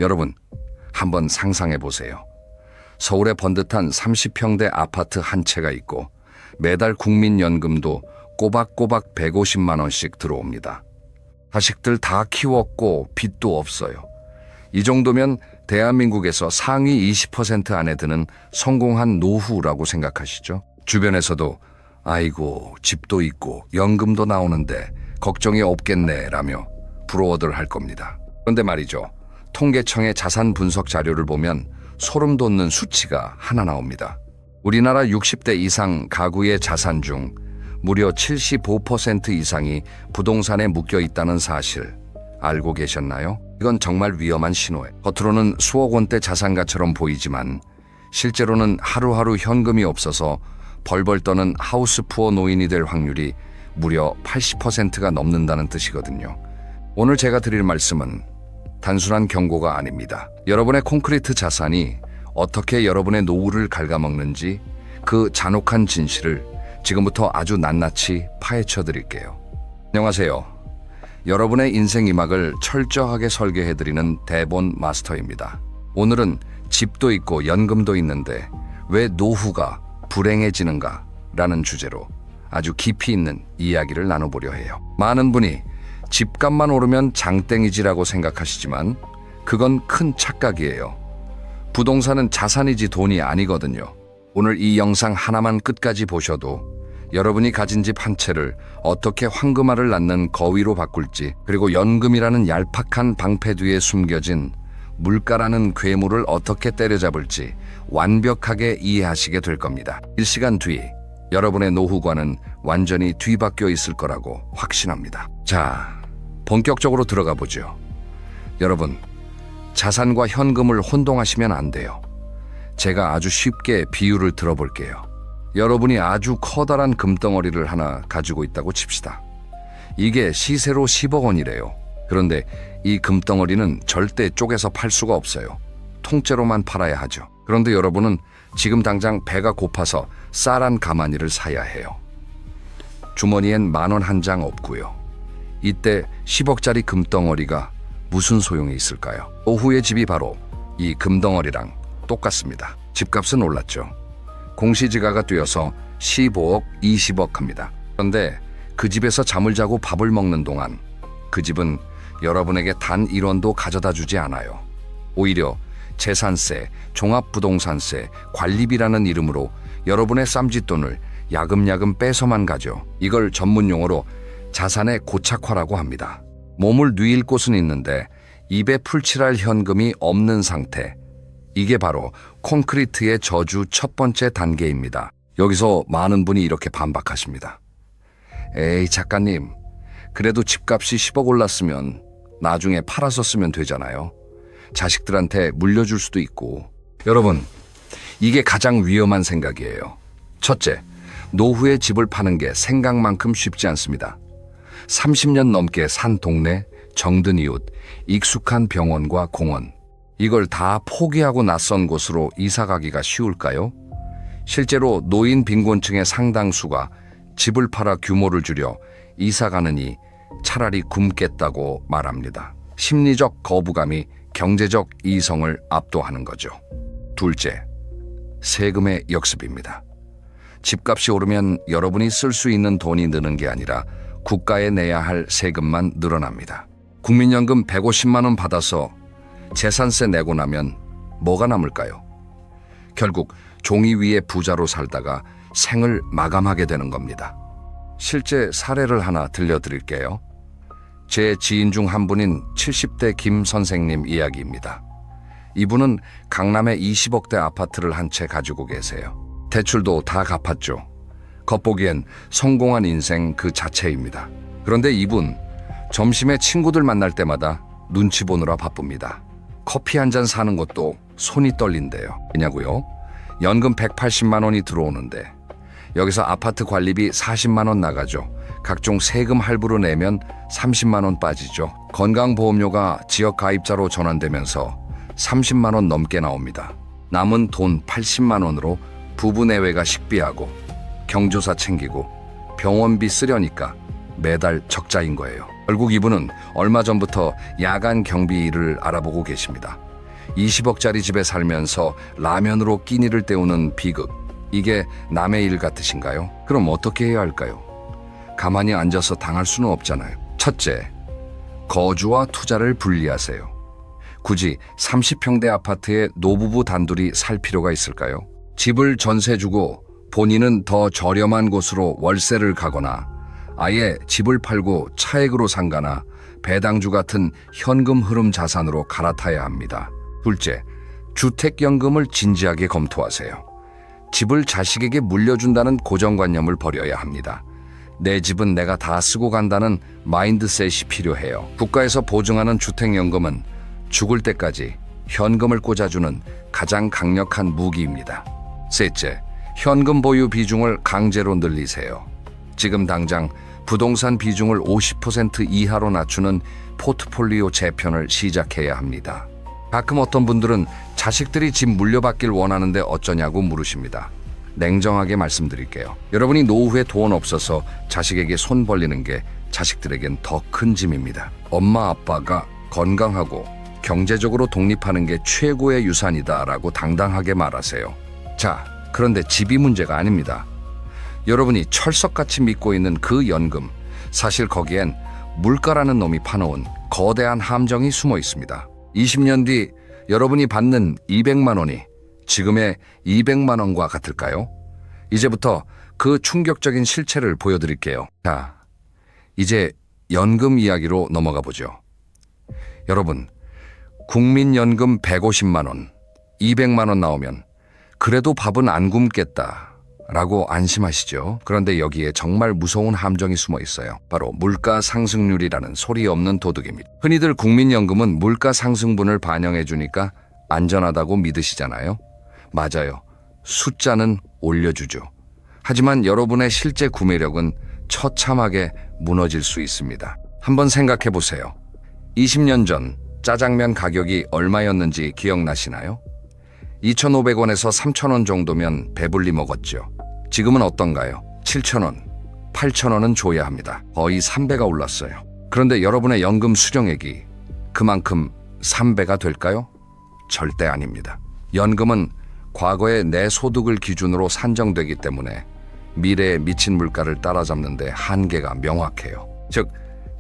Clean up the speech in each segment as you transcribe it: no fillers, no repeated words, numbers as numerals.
여러분, 한번 상상해 보세요. 서울에 번듯한 30평대 아파트 한 채가 있고 매달 국민연금도 꼬박꼬박 150만 원씩 들어옵니다. 자식들 다 키웠고 빚도 없어요. 이 정도면 대한민국에서 상위 20% 안에 드는 성공한 노후라고 생각하시죠? 주변에서도 아이고 집도 있고 연금도 나오는데 걱정이 없겠네 라며 부러워들 할 겁니다. 그런데 말이죠. 통계청의 자산 분석 자료를 보면 소름 돋는 수치가 하나 나옵니다. 우리나라 60대 이상 가구의 자산 중 무려 75% 이상이 부동산에 묶여 있다는 사실 알고 계셨나요? 이건 정말 위험한 신호예요. 겉으로는 수억 원대 자산가처럼 보이지만 실제로는 하루하루 현금이 없어서 벌벌 떠는 하우스푸어 노인이 될 확률이 무려 80%가 넘는다는 뜻이거든요. 오늘 제가 드릴 말씀은 단순한 경고가 아닙니다. 여러분의 콘크리트 자산이 어떻게 여러분의 노후를 갉아먹는지 그 잔혹한 진실을 지금부터 아주 낱낱이 파헤쳐 드릴게요. 안녕하세요. 여러분의 인생 이막을 철저하게 설계해드리는 대본 마스터입니다. 오늘은 집도 있고 연금도 있는데 왜 노후가 불행해지는가 라는 주제로 아주 깊이 있는 이야기를 나눠보려 해요. 많은 분이 집값만 오르면 장땡이지라고 생각하시지만 그건 큰 착각이에요. 부동산은 자산이지 돈이 아니거든요. 오늘 이 영상 하나만 끝까지 보셔도 여러분이 가진 집 한 채를 어떻게 황금알을 낳는 거위로 바꿀지, 그리고 연금이라는 얄팍한 방패 뒤에 숨겨진 물가라는 괴물을 어떻게 때려잡을지 완벽하게 이해하시게 될 겁니다. 1시간 뒤 여러분의 노후관은 완전히 뒤바뀌어 있을 거라고 확신합니다. 자, 본격적으로 들어가 보죠. 여러분, 자산과 현금을 혼동하시면 안 돼요. 제가 아주 쉽게 비유를 들어볼게요. 여러분이 아주 커다란 금덩어리를 하나 가지고 있다고 칩시다. 이게 시세로 10억 원이래요. 그런데 이 금덩어리는 절대 쪼개서 팔 수가 없어요. 통째로만 팔아야 하죠. 그런데 여러분은 지금 당장 배가 고파서 쌀 한 가마니를 사야 해요. 주머니엔 10,000원 한 장 없고요. 이때 10억짜리 금덩어리가 무슨 소용이 있을까요? 노후의 집이 바로 이 금덩어리랑 똑같습니다. 집값은 올랐죠. 공시지가가 뛰어서 15억, 20억 합니다. 그런데 그 집에서 잠을 자고 밥을 먹는 동안 그 집은 여러분에게 단 1원도 가져다 주지 않아요. 오히려 재산세, 종합부동산세, 관리비라는 이름으로 여러분의 쌈짓돈을 야금야금 뺏어만 가죠. 이걸 전문용어로 자산의 고착화라고 합니다. 몸을 누일 곳은 있는데 입에 풀칠할 현금이 없는 상태. 이게 바로 콘크리트의 저주 첫 번째 단계입니다. 여기서 많은 분이 이렇게 반박하십니다. 에이, 작가님, 그래도 집값이 10억 올랐으면 나중에 팔아서 쓰면 되잖아요. 자식들한테 물려줄 수도 있고. 여러분, 이게 가장 위험한 생각이에요. 첫째, 노후에 집을 파는 게 생각만큼 쉽지 않습니다. 30년 넘게 산 동네, 정든 이웃, 익숙한 병원과 공원, 이걸 다 포기하고 낯선 곳으로 이사 가기가 쉬울까요? 실제로 노인 빈곤층의 상당수가 집을 팔아 규모를 줄여 이사 가느니 차라리 굶겠다고 말합니다. 심리적 거부감이 경제적 이성을 압도하는 거죠. 둘째, 세금의 역습입니다. 집값이 오르면 여러분이 쓸 수 있는 돈이 느는 게 아니라 국가에 내야 할 세금만 늘어납니다. 국민연금 150만 원 받아서 재산세 내고 나면 뭐가 남을까요? 결국 종이 위에 부자로 살다가 생을 마감하게 되는 겁니다. 실제 사례를 하나 들려드릴게요. 제 지인 중 한 분인 70대 김 선생님 이야기입니다. 이분은 강남에 20억대 아파트를 한 채 가지고 계세요. 대출도 다 갚았죠. 겉보기엔 성공한 인생 그 자체입니다. 그런데 이분 점심에 친구들 만날 때마다 눈치 보느라 바쁩니다. 커피 한 잔 사는 것도 손이 떨린대요. 왜냐고요? 연금 180만 원이 들어오는데 여기서 아파트 관리비 40만 원 나가죠. 각종 세금 할부로 내면 30만 원 빠지죠. 건강보험료가 지역 가입자로 전환되면서 30만 원 넘게 나옵니다. 남은 돈 80만 원으로 부부 내외가 식비하고 경조사 챙기고 병원비 쓰려니까 매달 적자인 거예요. 결국 이분은 얼마 전부터 야간 경비 일을 알아보고 계십니다. 20억짜리 집에 살면서 라면으로 끼니를 때우는 비극. 이게 남의 일 같으신가요? 그럼 어떻게 해야 할까요? 가만히 앉아서 당할 수는 없잖아요. 첫째, 거주와 투자를 분리하세요. 굳이 30평대 아파트에 노부부 단둘이 살 필요가 있을까요? 집을 전세 주고 본인은 더 저렴한 곳으로 월세를 가거나 아예 집을 팔고 차액으로 상가나 배당주 같은 현금 흐름 자산으로 갈아타야 합니다. 둘째, 주택연금을 진지하게 검토하세요. 집을 자식에게 물려준다는 고정관념을 버려야 합니다. 내 집은 내가 다 쓰고 간다는 마인드셋이 필요해요. 국가에서 보증하는 주택연금은 죽을 때까지 현금을 꽂아주는 가장 강력한 무기입니다. 셋째, 현금 보유 비중을 강제로 늘리세요. 지금 당장 부동산 비중을 50% 이하로 낮추는 포트폴리오 재편을 시작해야 합니다. 가끔 어떤 분들은 자식들이 집 물려받길 원하는데 어쩌냐고 물으십니다. 냉정하게 말씀드릴게요. 여러분이 노후에 돈 없어서 자식에게 손 벌리는 게 자식들에겐 더 큰 짐입니다. 엄마 아빠가 건강하고 경제적으로 독립하는 게 최고의 유산이다라고 당당하게 말하세요. 자, 그런데 집이 문제가 아닙니다. 여러분이 철석같이 믿고 있는 그 연금, 사실 거기엔 물가라는 놈이 파놓은 거대한 함정이 숨어 있습니다. 20년 뒤 여러분이 받는 200만 원이 지금의 200만 원과 같을까요? 이제부터 그 충격적인 실체를 보여드릴게요. 자, 이제 연금 이야기로 넘어가 보죠. 여러분, 국민연금 150만 원, 200만 원 나오면 그래도 밥은 안 굶겠다 라고 안심하시죠? 그런데 여기에 정말 무서운 함정이 숨어 있어요. 바로 물가 상승률이라는 소리 없는 도둑입니다. 흔히들 국민연금은 물가 상승분을 반영해 주니까 안전하다고 믿으시잖아요. 맞아요. 숫자는 올려주죠. 하지만 여러분의 실제 구매력은 처참하게 무너질 수 있습니다. 한번 생각해 보세요. 20년 전 짜장면 가격이 얼마였는지 기억나시나요? 2,500원에서 3,000원 정도면 배불리 먹었죠. 지금은 어떤가요? 7,000원, 8,000원은 줘야 합니다. 거의 3배가 올랐어요. 그런데 여러분의 연금 수령액이 그만큼 3배가 될까요? 절대 아닙니다. 연금은 과거의 내 소득을 기준으로 산정되기 때문에 미래에 미친 물가를 따라잡는데 한계가 명확해요. 즉,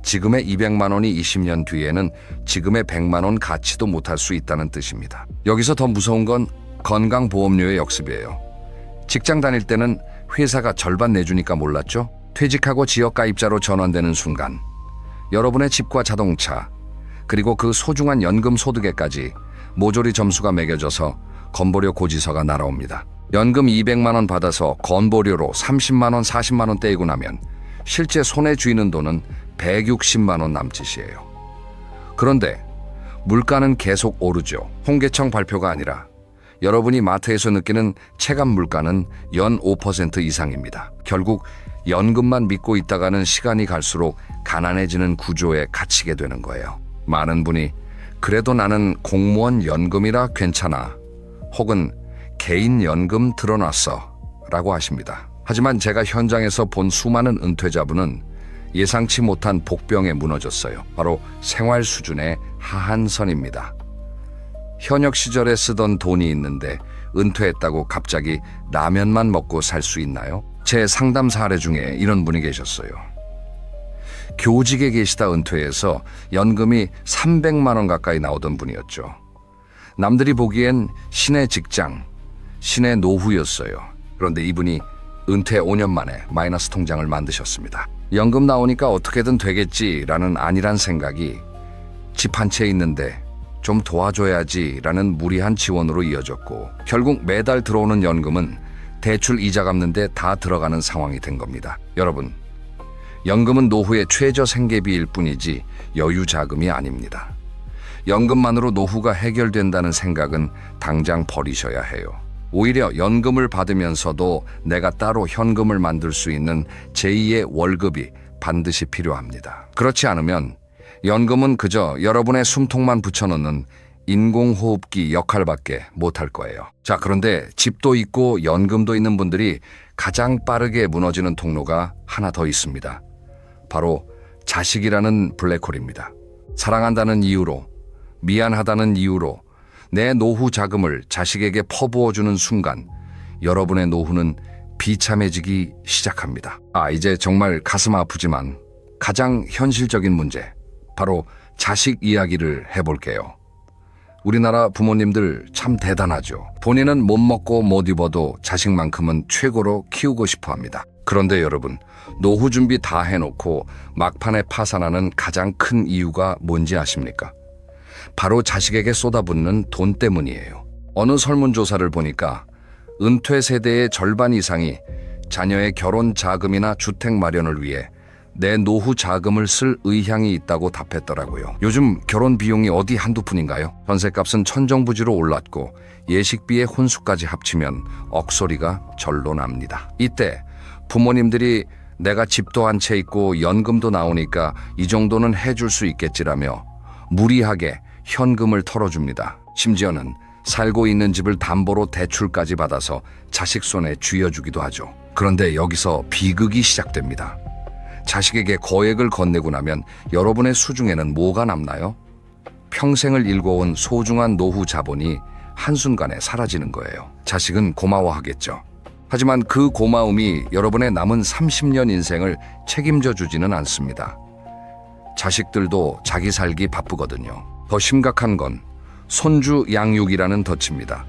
지금의 200만 원이 20년 뒤에는 지금의 100만 원 가치도 못할 수 있다는 뜻입니다. 여기서 더 무서운 건 건강보험료의 역습이에요. 직장 다닐 때는 회사가 절반 내주니까 몰랐죠? 퇴직하고 지역가입자로 전환되는 순간 여러분의 집과 자동차 그리고 그 소중한 연금 소득에까지 모조리 점수가 매겨져서 건보료 고지서가 날아옵니다. 연금 200만 원 받아서 건보료로 30만 원, 40만 원 떼이고 나면 실제 손에 쥐는 돈은 160만 원 남짓이에요. 그런데 물가는 계속 오르죠. 홍계청 발표가 아니라 여러분이 마트에서 느끼는 체감 물가는 연 5% 이상입니다. 결국 연금만 믿고 있다가는 시간이 갈수록 가난해지는 구조에 갇히게 되는 거예요. 많은 분이 그래도 나는 공무원 연금이라 괜찮아 혹은 개인 연금 들어놨어 라고 하십니다. 하지만 제가 현장에서 본 수많은 은퇴자분은 예상치 못한 복병에 무너졌어요. 바로 생활 수준의 하한선입니다. 현역 시절에 쓰던 돈이 있는데 은퇴했다고 갑자기 라면만 먹고 살 수 있나요? 제 상담 사례 중에 이런 분이 계셨어요. 교직에 계시다 은퇴해서 연금이 300만 원 가까이 나오던 분이었죠. 남들이 보기엔 신의 직장, 신의 노후였어요. 그런데 이분이 은퇴 5년 만에 마이너스 통장을 만드셨습니다. 연금 나오니까 어떻게든 되겠지라는 안일한 생각이 집 한 채 있는데 좀 도와줘야지라는 무리한 지원으로 이어졌고 결국 매달 들어오는 연금은 대출 이자 갚는데 다 들어가는 상황이 된 겁니다. 여러분, 연금은 노후의 최저 생계비일 뿐이지 여유 자금이 아닙니다. 연금만으로 노후가 해결된다는 생각은 당장 버리셔야 해요. 오히려 연금을 받으면서도 내가 따로 현금을 만들 수 있는 제2의 월급이 반드시 필요합니다. 그렇지 않으면 연금은 그저 여러분의 숨통만 붙여넣는 인공호흡기 역할밖에 못할 거예요. 자, 그런데 집도 있고 연금도 있는 분들이 가장 빠르게 무너지는 통로가 하나 더 있습니다. 바로 자식이라는 블랙홀입니다. 사랑한다는 이유로, 미안하다는 이유로 내 노후 자금을 자식에게 퍼부어주는 순간 여러분의 노후는 비참해지기 시작합니다. 이제 정말 가슴 아프지만 가장 현실적인 문제, 바로 자식 이야기를 해볼게요. 우리나라 부모님들 참 대단하죠. 본인은 못 먹고 못 입어도 자식만큼은 최고로 키우고 싶어 합니다. 그런데 여러분, 노후 준비 다 해놓고 막판에 파산하는 가장 큰 이유가 뭔지 아십니까? 바로 자식에게 쏟아붓는 돈 때문이에요. 어느 설문조사를 보니까 은퇴 세대의 절반 이상이 자녀의 결혼 자금이나 주택 마련을 위해 내 노후 자금을 쓸 의향이 있다고 답했더라고요. 요즘 결혼 비용이 어디 한두 푼인가요? 전셋값은 천정부지로 올랐고 예식비에 혼수까지 합치면 억소리가 절로 납니다. 이때 부모님들이 내가 집도 한 채 있고 연금도 나오니까 이 정도는 해줄 수 있겠지라며 무리하게 현금을 털어줍니다. 심지어는 살고 있는 집을 담보로 대출까지 받아서 자식 손에 쥐어주기도 하죠. 그런데 여기서 비극이 시작됩니다. 자식에게 거액을 건네고 나면 여러분의 수중에는 뭐가 남나요? 평생을 일궈온 소중한 노후 자본이 한순간에 사라지는 거예요. 자식은 고마워하겠죠. 하지만 그 고마움이 여러분의 남은 30년 인생을 책임져 주지는 않습니다. 자식들도 자기 살기 바쁘거든요. 더 심각한 건 손주 양육이라는 덫입니다.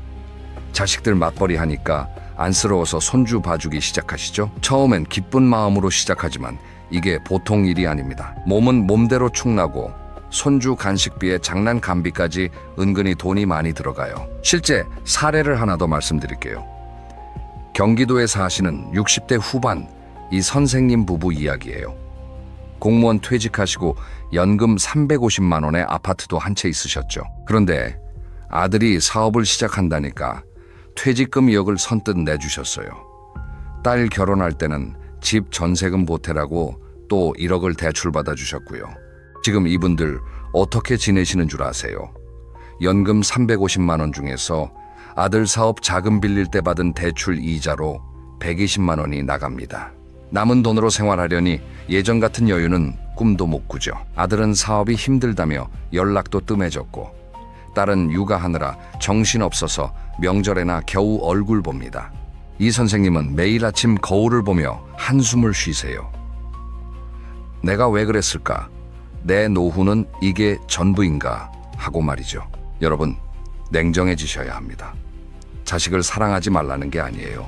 자식들 맞벌이 하니까 안쓰러워서 손주 봐주기 시작하시죠? 처음엔 기쁜 마음으로 시작하지만 이게 보통 일이 아닙니다. 몸은 몸대로 축나고 손주 간식비에 장난감비까지 은근히 돈이 많이 들어가요. 실제 사례를 하나 더 말씀드릴게요. 경기도에 사시는 60대 후반 이 선생님 부부 이야기예요. 공무원 퇴직하시고 연금 350만 원의 아파트도 한 채 있으셨죠. 그런데 아들이 사업을 시작한다니까 퇴직금 2억을 선뜻 내주셨어요. 딸 결혼할 때는 집 전세금 보태라고 또 1억을 대출받아 주셨고요. 지금 이분들 어떻게 지내시는 줄 아세요? 연금 350만 원 중에서 아들 사업 자금 빌릴 때 받은 대출 이자로 120만 원이 나갑니다. 남은 돈으로 생활하려니 예전 같은 여유는 꿈도 못 꾸죠. 아들은 사업이 힘들다며 연락도 뜸해졌고 딸은 육아하느라 정신없어서 명절에나 겨우 얼굴 봅니다. 이 선생님은 매일 아침 거울을 보며 한숨을 쉬세요. 내가 왜 그랬을까? 내 노후는 이게 전부인가? 하고 말이죠. 여러분, 냉정해지셔야 합니다. 자식을 사랑하지 말라는 게 아니에요.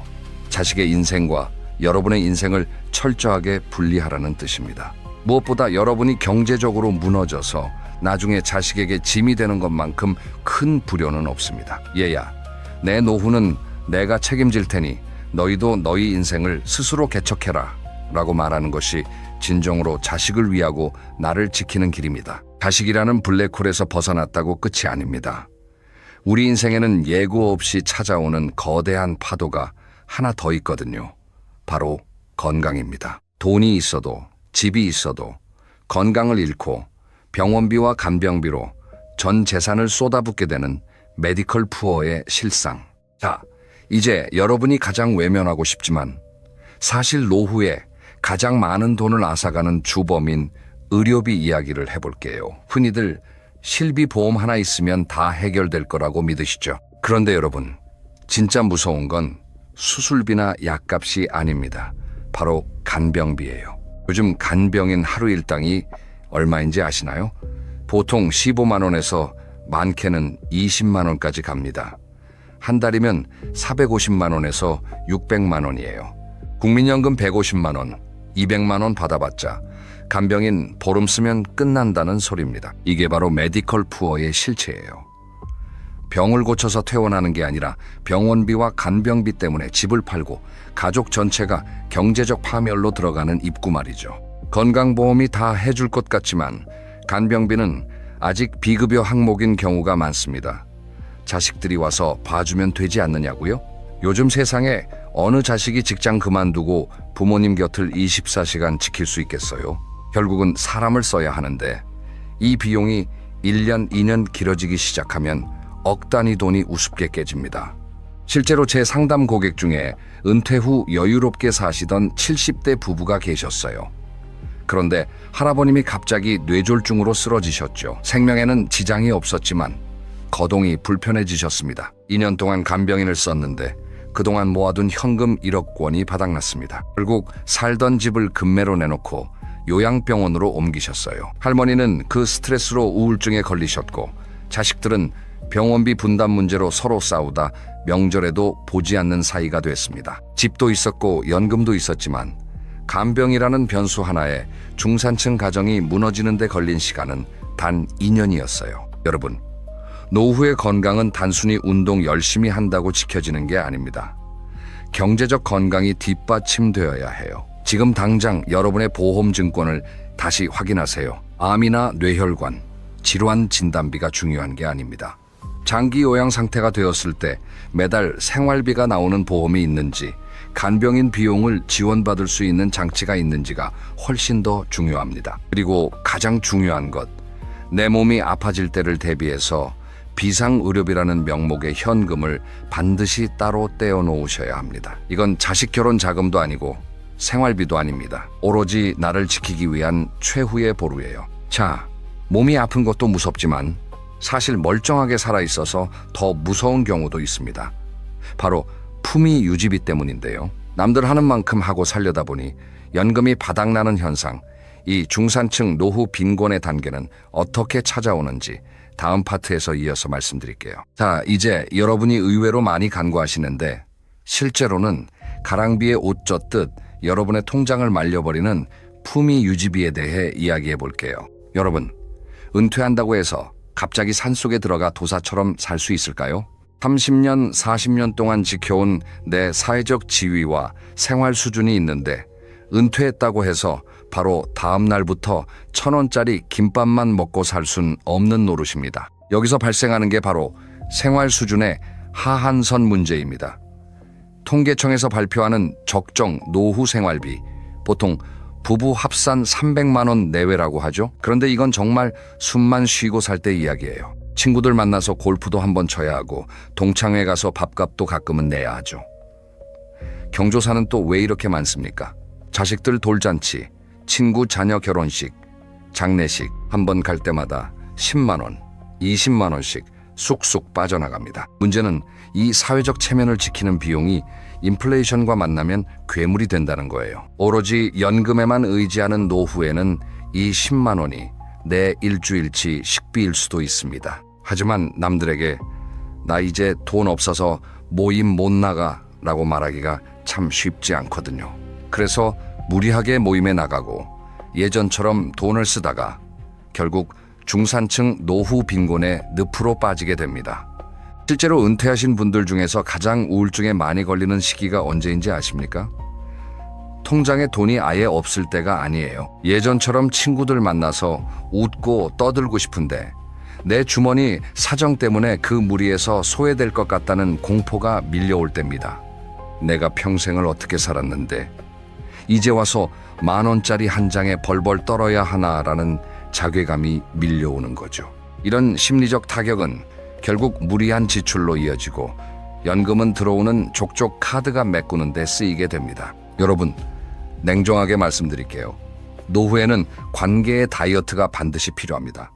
자식의 인생과 여러분의 인생을 철저하게 분리하라는 뜻입니다. 무엇보다 여러분이 경제적으로 무너져서 나중에 자식에게 짐이 되는 것만큼 큰 불효는 없습니다. 얘야, 내 노후는 내가 책임질 테니 너희도 너희 인생을 스스로 개척해라 라고 말하는 것이 진정으로 자식을 위하고 나를 지키는 길입니다. 자식이라는 블랙홀에서 벗어났다고 끝이 아닙니다. 우리 인생에는 예고 없이 찾아오는 거대한 파도가 하나 더 있거든요. 바로 건강입니다. 돈이 있어도 집이 있어도 건강을 잃고 병원비와 간병비로 전 재산을 쏟아붓게 되는 메디컬 푸어의 실상. 자, 이제 여러분이 가장 외면하고 싶지만 사실 노후에 가장 많은 돈을 앗아가는 주범인 의료비 이야기를 해볼게요. 흔히들 실비보험 하나 있으면 다 해결될 거라고 믿으시죠? 그런데 여러분, 진짜 무서운 건 수술비나 약값이 아닙니다. 바로 간병비예요. 요즘 간병인 하루 일당이 얼마인지 아시나요? 보통 15만 원에서 많게는 20만 원까지 갑니다. 한 달이면 450만 원에서 600만 원이에요. 국민연금 150만 원, 200만 원 받아봤자 간병인 보름 쓰면 끝난다는 소리입니다. 이게 바로 메디컬 푸어의 실체예요. 병을 고쳐서 퇴원하는 게 아니라 병원비와 간병비 때문에 집을 팔고 가족 전체가 경제적 파멸로 들어가는 입구 말이죠. 건강보험이 다 해줄 것 같지만 간병비는 아직 비급여 항목인 경우가 많습니다. 자식들이 와서 봐주면 되지 않느냐고요? 요즘 세상에 어느 자식이 직장 그만두고 부모님 곁을 24시간 지킬 수 있겠어요? 결국은 사람을 써야 하는데 이 비용이 1년, 2년 길어지기 시작하면 억 단위 돈이 우습게 깨집니다. 실제로 제 상담 고객 중에 은퇴 후 여유롭게 사시던 70대 부부가 계셨어요. 그런데 할아버님이 갑자기 뇌졸중으로 쓰러지셨죠. 생명에는 지장이 없었지만 거동이 불편해지셨습니다. 2년 동안 간병인을 썼는데 그동안 모아둔 현금 1억 원이 바닥났습니다. 결국 살던 집을 급매로 내놓고 요양병원으로 옮기셨어요. 할머니는 그 스트레스로 우울증에 걸리셨고 자식들은 병원비 분담 문제로 서로 싸우다 명절에도 보지 않는 사이가 됐습니다. 집도 있었고 연금도 있었지만 간병이라는 변수 하나에 중산층 가정이 무너지는 데 걸린 시간은 단 2년이었어요. 여러분, 노후의 건강은 단순히 운동 열심히 한다고 지켜지는 게 아닙니다. 경제적 건강이 뒷받침되어야 해요. 지금 당장 여러분의 보험증권을 다시 확인하세요. 암이나 뇌혈관, 질환 진단비가 중요한 게 아닙니다. 장기 요양 상태가 되었을 때 매달 생활비가 나오는 보험이 있는지, 간병인 비용을 지원받을 수 있는 장치가 있는지가 훨씬 더 중요합니다. 그리고 가장 중요한 것, 내 몸이 아파질 때를 대비해서 비상의료비라는 명목의 현금을 반드시 따로 떼어 놓으셔야 합니다. 이건 자식 결혼 자금도 아니고 생활비도 아닙니다. 오로지 나를 지키기 위한 최후의 보루예요. 자, 몸이 아픈 것도 무섭지만 사실 멀쩡하게 살아있어서 더 무서운 경우도 있습니다. 바로 품위 유지비 때문인데요. 남들 하는 만큼 하고 살려다 보니 연금이 바닥나는 현상, 이 중산층 노후 빈곤의 단계는 어떻게 찾아오는지 다음 파트에서 이어서 말씀드릴게요. 자, 이제 여러분이 의외로 많이 간과하시는데 실제로는 가랑비에 옷 젖듯 여러분의 통장을 말려버리는 품위 유지비에 대해 이야기해 볼게요. 여러분, 은퇴한다고 해서 갑자기 산속에 들어가 도사처럼 살 수 있을까요? 30년, 40년 동안 지켜온 내 사회적 지위와 생활 수준이 있는데 은퇴했다고 해서 바로 다음 날부터 1,000원짜리 김밥만 먹고 살 순 없는 노릇입니다. 여기서 발생하는 게 바로 생활 수준의 하한선 문제입니다. 통계청에서 발표하는 적정 노후 생활비, 보통 부부 합산 300만 원 내외라고 하죠. 그런데 이건 정말 숨만 쉬고 살 때 이야기예요. 친구들 만나서 골프도 한번 쳐야 하고 동창회 가서 밥값도 가끔은 내야 하죠. 경조사는 또 왜 이렇게 많습니까? 자식들 돌잔치, 친구 자녀 결혼식, 장례식 한번 갈 때마다 10만 원, 20만 원씩 쑥쑥 빠져나갑니다. 문제는 이 사회적 체면을 지키는 비용이 인플레이션과 만나면 괴물이 된다는 거예요. 오로지 연금에만 의지하는 노후에는 이 10만 원이 내 일주일치 식비일 수도 있습니다. 하지만 남들에게 나 이제 돈 없어서 모임 못 나가 라고 말하기가 참 쉽지 않거든요. 그래서 무리하게 모임에 나가고 예전처럼 돈을 쓰다가 결국 중산층 노후 빈곤의 늪으로 빠지게 됩니다. 실제로 은퇴하신 분들 중에서 가장 우울증에 많이 걸리는 시기가 언제인지 아십니까? 통장에 돈이 아예 없을 때가 아니에요. 예전처럼 친구들 만나서 웃고 떠들고 싶은데 내 주머니 사정 때문에 그 무리에서 소외될 것 같다는 공포가 밀려올 때입니다. 내가 평생을 어떻게 살았는데 이제 와서 10,000원짜리 한 장에 벌벌 떨어야 하나라는 자괴감이 밀려오는 거죠. 이런 심리적 타격은 결국 무리한 지출로 이어지고 연금은 들어오는 족족 카드가 메꾸는 데 쓰이게 됩니다. 여러분, 냉정하게 말씀드릴게요. 노후에는 관계의 다이어트가 반드시 필요합니다.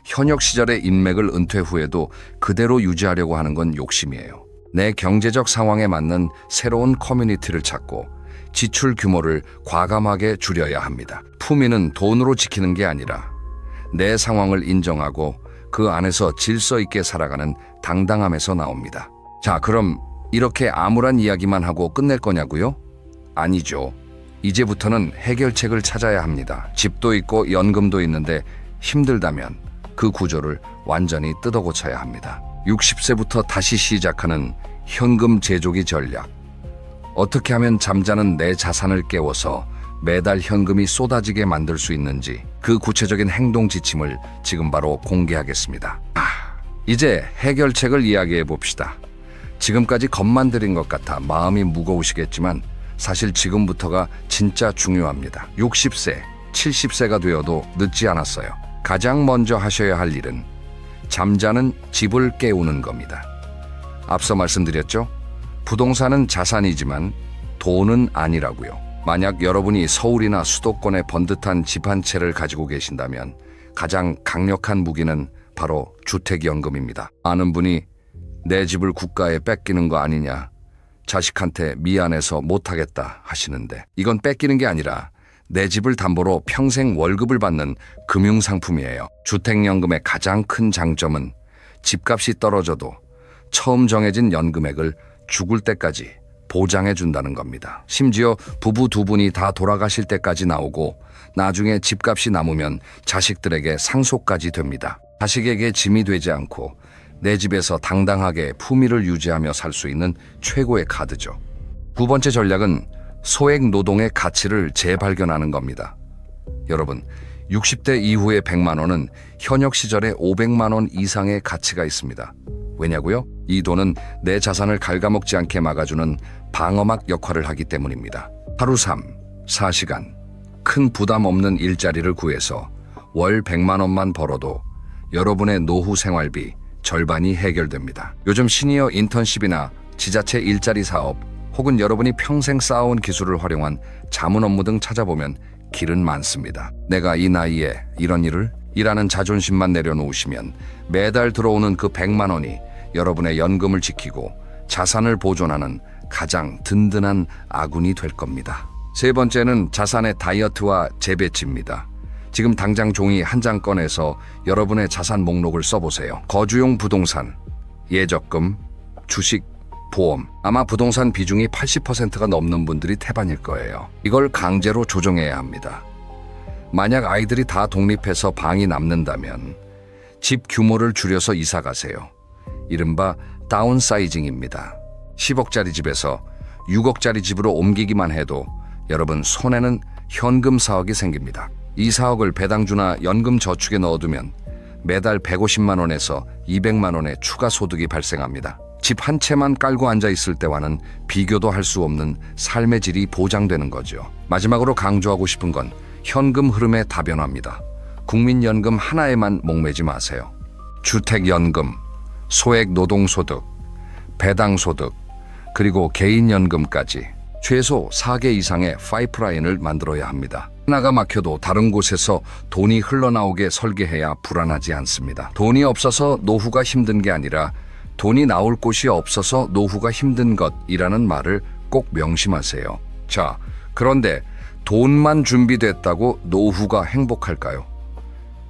현역 시절의 인맥을 은퇴 후에도 그대로 유지하려고 하는 건 욕심이에요. 내 경제적 상황에 맞는 새로운 커뮤니티를 찾고 지출 규모를 과감하게 줄여야 합니다. 품위는 돈으로 지키는 게 아니라 내 상황을 인정하고 그 안에서 질서 있게 살아가는 당당함에서 나옵니다. 자, 그럼 이렇게 암울한 이야기만 하고 끝낼 거냐고요? 아니죠. 이제부터는 해결책을 찾아야 합니다. 집도 있고 연금도 있는데 힘들다면 그 구조를 완전히 뜯어고쳐야 합니다. 60세부터 다시 시작하는 현금 제조기 전략. 어떻게 하면 잠자는 내 자산을 깨워서 매달 현금이 쏟아지게 만들 수 있는지 그 구체적인 행동 지침을 지금 바로 공개하겠습니다. 이제 해결책을 이야기해 봅시다. 지금까지 겁만 들인 것 같아 마음이 무거우시겠지만 사실 지금부터가 진짜 중요합니다. 60세, 70세가 되어도 늦지 않았어요. 가장 먼저 하셔야 할 일은 잠자는 집을 깨우는 겁니다. 앞서 말씀드렸죠? 부동산은 자산이지만 돈은 아니라고요. 만약 여러분이 서울이나 수도권에 번듯한 집 한 채를 가지고 계신다면 가장 강력한 무기는 바로 주택연금입니다. 많은 분이 내 집을 국가에 뺏기는 거 아니냐, 자식한테 미안해서 못하겠다 하시는데, 이건 뺏기는 게 아니라 내 집을 담보로 평생 월급을 받는 금융상품이에요. 주택연금의 가장 큰 장점은 집값이 떨어져도 처음 정해진 연금액을 죽을 때까지 보장해 준다는 겁니다. 심지어 부부 두 분이 다 돌아가실 때까지 나오고 나중에 집값이 남으면 자식들에게 상속까지 됩니다. 자식에게 짐이 되지 않고 내 집에서 당당하게 품위를 유지하며 살 수 있는 최고의 카드죠. 두 번째 전략은 소액 노동의 가치를 재발견하는 겁니다. 여러분, 60대 이후의 100만 원은 현역 시절의 500만 원 이상의 가치가 있습니다. 왜냐고요? 이 돈은 내 자산을 갉아먹지 않게 막아주는 방어막 역할을 하기 때문입니다. 하루 3, 4시간 큰 부담 없는 일자리를 구해서 월 100만 원만 벌어도 여러분의 노후 생활비 절반이 해결됩니다. 요즘 시니어 인턴십이나 지자체 일자리 사업 혹은 여러분이 평생 쌓아온 기술을 활용한 자문 업무 등 찾아보면 길은 많습니다. 내가 이 나이에 이런 일을? 이라는 자존심만 내려놓으시면 매달 들어오는 그 100만 원이 여러분의 연금을 지키고 자산을 보존하는 가장 든든한 아군이 될 겁니다. 세 번째는 자산의 다이어트와 재배치입니다. 지금 당장 종이 한 장 꺼내서 여러분의 자산 목록을 써보세요. 거주용 부동산, 예적금, 주식, 보험. 아마 부동산 비중이 80%가 넘는 분들이 태반일 거예요. 이걸 강제로 조정해야 합니다. 만약 아이들이 다 독립해서 방이 남는다면 집 규모를 줄여서 이사 가세요. 이른바 다운사이징입니다. 10억짜리 집에서 6억짜리 집으로 옮기기만 해도 여러분 손에는 현금 4억이 생깁니다. 이 4억을 배당주나 연금 저축에 넣어두면 매달 150만 원에서 200만 원의 추가 소득이 발생합니다. 집 한 채만 깔고 앉아 있을 때와는 비교도 할 수 없는 삶의 질이 보장되는 거죠. 마지막으로 강조하고 싶은 건 현금 흐름의 다변화입니다. 국민연금 하나에만 목매지 마세요. 주택연금, 소액 노동소득, 배당소득, 그리고 개인연금까지 최소 4개 이상의 파이프라인을 만들어야 합니다. 하나가 막혀도 다른 곳에서 돈이 흘러나오게 설계해야 불안하지 않습니다. 돈이 없어서 노후가 힘든 게 아니라 돈이 나올 곳이 없어서 노후가 힘든 것이라는 말을 꼭 명심하세요. 자, 그런데 돈만 준비됐다고 노후가 행복할까요?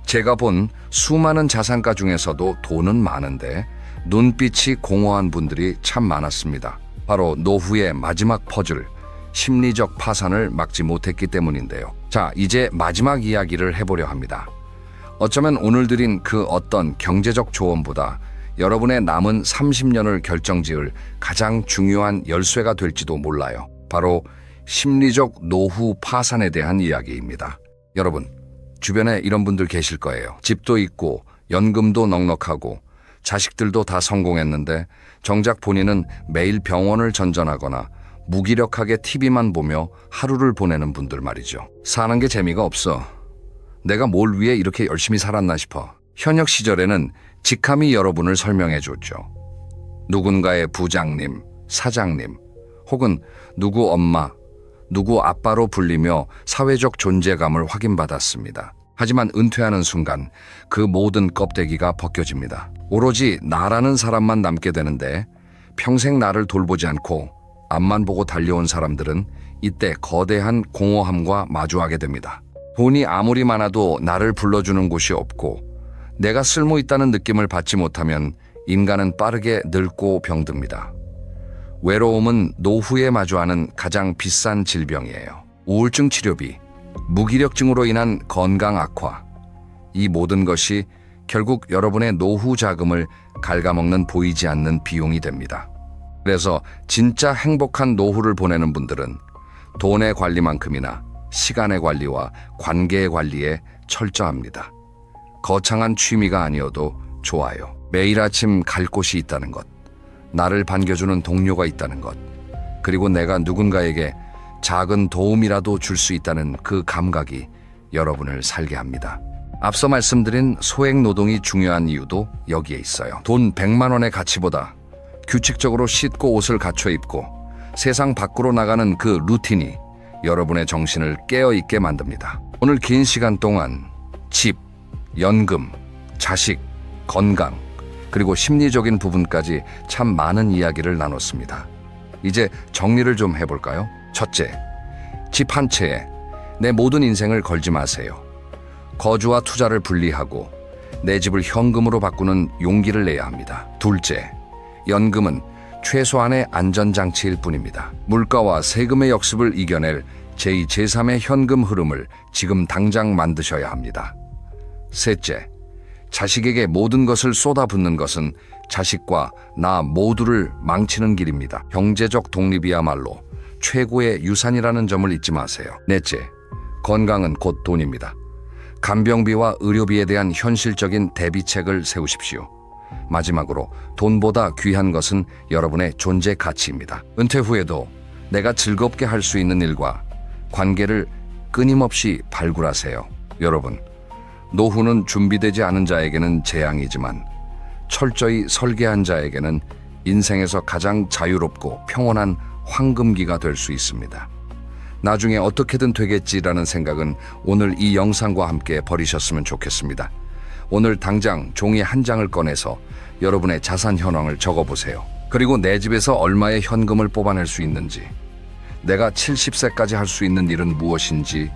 제가 본 수많은 자산가 중에서도 돈은 많은데 눈빛이 공허한 분들이 참 많았습니다. 바로 노후의 마지막 퍼즐, 심리적 파산을 막지 못했기 때문인데요. 자, 이제 마지막 이야기를 해보려 합니다. 어쩌면 오늘 드린 그 어떤 경제적 조언보다 여러분의 남은 30년을 결정지을 가장 중요한 열쇠가 될지도 몰라요. 바로 심리적 노후 파산에 대한 이야기입니다. 여러분, 주변에 이런 분들 계실 거예요. 집도 있고 연금도 넉넉하고 자식들도 다 성공했는데 정작 본인은 매일 병원을 전전하거나 무기력하게 TV만 보며 하루를 보내는 분들 말이죠. 사는 게 재미가 없어. 내가 뭘 위해 이렇게 열심히 살았나 싶어. 현역 시절에는 직함이 여러분을 설명해 줬죠. 누군가의 부장님, 사장님, 혹은 누구 엄마, 누구 아빠로 불리며 사회적 존재감을 확인받았습니다. 하지만 은퇴하는 순간 그 모든 껍데기가 벗겨집니다. 오로지 나라는 사람만 남게 되는데 평생 나를 돌보지 않고 앞만 보고 달려온 사람들은 이때 거대한 공허함과 마주하게 됩니다. 돈이 아무리 많아도 나를 불러주는 곳이 없고 내가 쓸모 있다는 느낌을 받지 못하면 인간은 빠르게 늙고 병듭니다. 외로움은 노후에 마주하는 가장 비싼 질병이에요. 우울증 치료비, 무기력증으로 인한 건강 악화, 이 모든 것이 결국 여러분의 노후 자금을 갉아먹는 보이지 않는 비용이 됩니다. 그래서 진짜 행복한 노후를 보내는 분들은 돈의 관리만큼이나 시간의 관리와 관계의 관리에 철저합니다. 거창한 취미가 아니어도 좋아요. 매일 아침 갈 곳이 있다는 것, 나를 반겨주는 동료가 있다는 것, 그리고 내가 누군가에게 작은 도움이라도 줄 수 있다는 그 감각이 여러분을 살게 합니다. 앞서 말씀드린 소액 노동이 중요한 이유도 여기에 있어요. 돈 100만 원의 가치보다 규칙적으로 씻고 옷을 갖춰 입고 세상 밖으로 나가는 그 루틴이 여러분의 정신을 깨어있게 만듭니다. 오늘 긴 시간 동안 집, 연금, 자식, 건강, 그리고 심리적인 부분까지 참 많은 이야기를 나눴습니다. 이제 정리를 좀 해볼까요? 첫째, 집 한 채에 내 모든 인생을 걸지 마세요. 거주와 투자를 분리하고 내 집을 현금으로 바꾸는 용기를 내야 합니다. 둘째, 연금은 최소한의 안전장치일 뿐입니다. 물가와 세금의 역습을 이겨낼 제2, 제3의 현금 흐름을 지금 당장 만드셔야 합니다. 셋째, 자식에게 모든 것을 쏟아붓는 것은 자식과 나 모두를 망치는 길입니다. 경제적 독립이야말로 최고의 유산이라는 점을 잊지 마세요. 넷째, 건강은 곧 돈입니다. 간병비와 의료비에 대한 현실적인 대비책을 세우십시오. 마지막으로 돈보다 귀한 것은 여러분의 존재 가치입니다. 은퇴 후에도 내가 즐겁게 할 수 있는 일과 관계를 끊임없이 발굴하세요. 여러분, 노후는 준비되지 않은 자에게는 재앙이지만 철저히 설계한 자에게는 인생에서 가장 자유롭고 평온한 황금기가 될 수 있습니다. 나중에 어떻게든 되겠지라는 생각은 오늘 이 영상과 함께 버리셨으면 좋겠습니다. 오늘 당장 종이 한 장을 꺼내서 여러분의 자산 현황을 적어보세요. 그리고 내 집에서 얼마의 현금을 뽑아낼 수 있는지, 내가 70세까지 할 수 있는 일은 무엇인지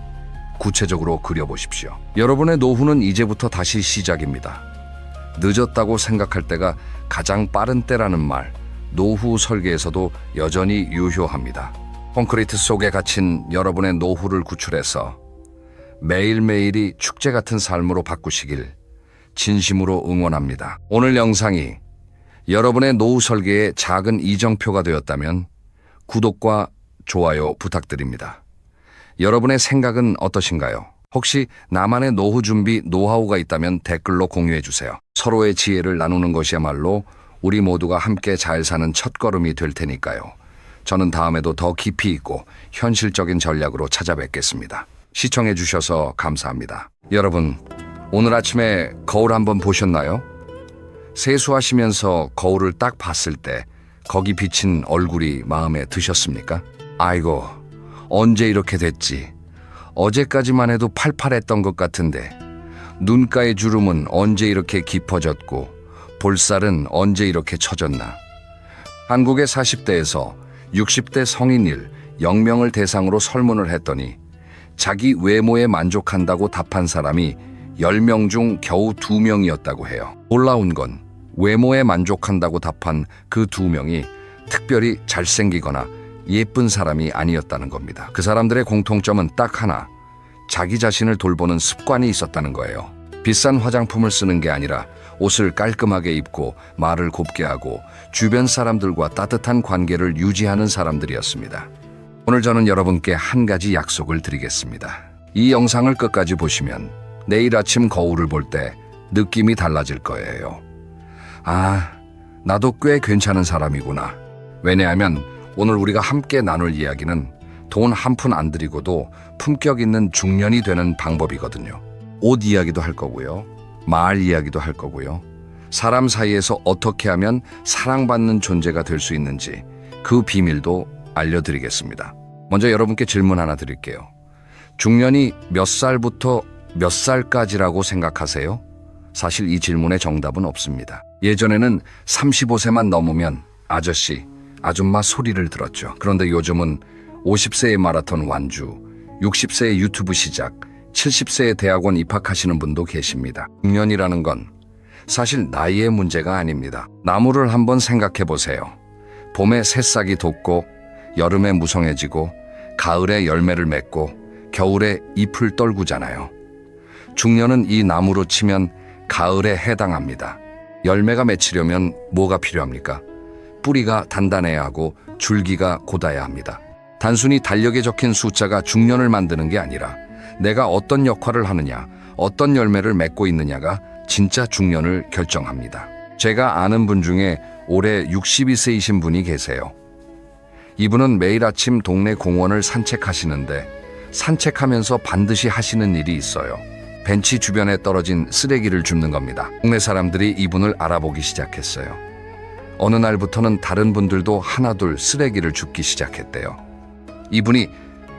구체적으로 그려보십시오. 여러분의 노후는 이제부터 다시 시작입니다. 늦었다고 생각할 때가 가장 빠른 때라는 말, 노후 설계에서도 여전히 유효합니다. 콘크리트 속에 갇힌 여러분의 노후를 구출해서 매일매일이 축제 같은 삶으로 바꾸시길 진심으로 응원합니다. 오늘 영상이 여러분의 노후 설계의 작은 이정표가 되었다면 구독과 좋아요 부탁드립니다. 여러분의 생각은 어떠신가요? 혹시 나만의 노후 준비 노하우가 있다면 댓글로 공유해 주세요. 서로의 지혜를 나누는 것이야말로 우리 모두가 함께 잘 사는 첫걸음이 될 테니까요. 저는 다음에도 더 깊이 있고 현실적인 전략으로 찾아뵙겠습니다. 시청해 주셔서 감사합니다. 여러분, 오늘 아침에 거울 한번 보셨나요? 세수하시면서 거울을 딱 봤을 때 거기 비친 얼굴이 마음에 드셨습니까? 아이고, 언제 이렇게 됐지? 어제까지만 해도 팔팔했던 것 같은데 눈가의 주름은 언제 이렇게 깊어졌고 볼살은 언제 이렇게 처졌나? 한국의 40대에서 60대 성인일 0명을 대상으로 설문을 했더니 자기 외모에 만족한다고 답한 사람이 10명 중 겨우 2명이었다고 해요. 놀라운 건 외모에 만족한다고 답한 그 2명이 특별히 잘생기거나 예쁜 사람이 아니었다는 겁니다. 그 사람들의 공통점은 딱 하나, 자기 자신을 돌보는 습관이 있었다는 거예요. 비싼 화장품을 쓰는 게 아니라 옷을 깔끔하게 입고 말을 곱게 하고 주변 사람들과 따뜻한 관계를 유지하는 사람들이었습니다. 오늘 저는 여러분께 한 가지 약속을 드리겠습니다. 이 영상을 끝까지 보시면 내일 아침 거울을 볼 때 느낌이 달라질 거예요. 아, 나도 꽤 괜찮은 사람이구나. 왜냐하면 오늘 우리가 함께 나눌 이야기는 돈 한 푼 안 들이고도 품격 있는 중년이 되는 방법이거든요. 옷 이야기도 할 거고요. 말 이야기도 할 거고요. 사람 사이에서 어떻게 하면 사랑받는 존재가 될 수 있는지 그 비밀도 알려드리겠습니다. 먼저 여러분께 질문 하나 드릴게요. 중년이 몇 살부터 몇 살까지라고 생각하세요? 사실 이 질문의 정답은 없습니다. 예전에는 35세만 넘으면 아저씨, 아줌마 소리를 들었죠. 그런데 요즘은 50세의 마라톤 완주, 60세의 유튜브 시작, 70세의 대학원 입학하시는 분도 계십니다. 중년이라는 건 사실 나이의 문제가 아닙니다. 나무를 한번 생각해 보세요. 봄에 새싹이 돋고 여름에 무성해지고 가을에 열매를 맺고 겨울에 잎을 떨구잖아요. 중년은 이 나무로 치면 가을에 해당합니다. 열매가 맺히려면 뭐가 필요합니까? 뿌리가 단단해야 하고 줄기가 곧아야 합니다. 단순히 달력에 적힌 숫자가 중년을 만드는 게 아니라 내가 어떤 역할을 하느냐, 어떤 열매를 맺고 있느냐가 진짜 중년을 결정합니다. 제가 아는 분 중에 올해 62세이신 분이 계세요. 이분은 매일 아침 동네 공원을 산책하시는데 산책하면서 반드시 하시는 일이 있어요. 벤치 주변에 떨어진 쓰레기를 줍는 겁니다. 동네 사람들이 이분을 알아보기 시작했어요. 어느 날부터는 다른 분들도 하나둘 쓰레기를 줍기 시작했대요. 이분이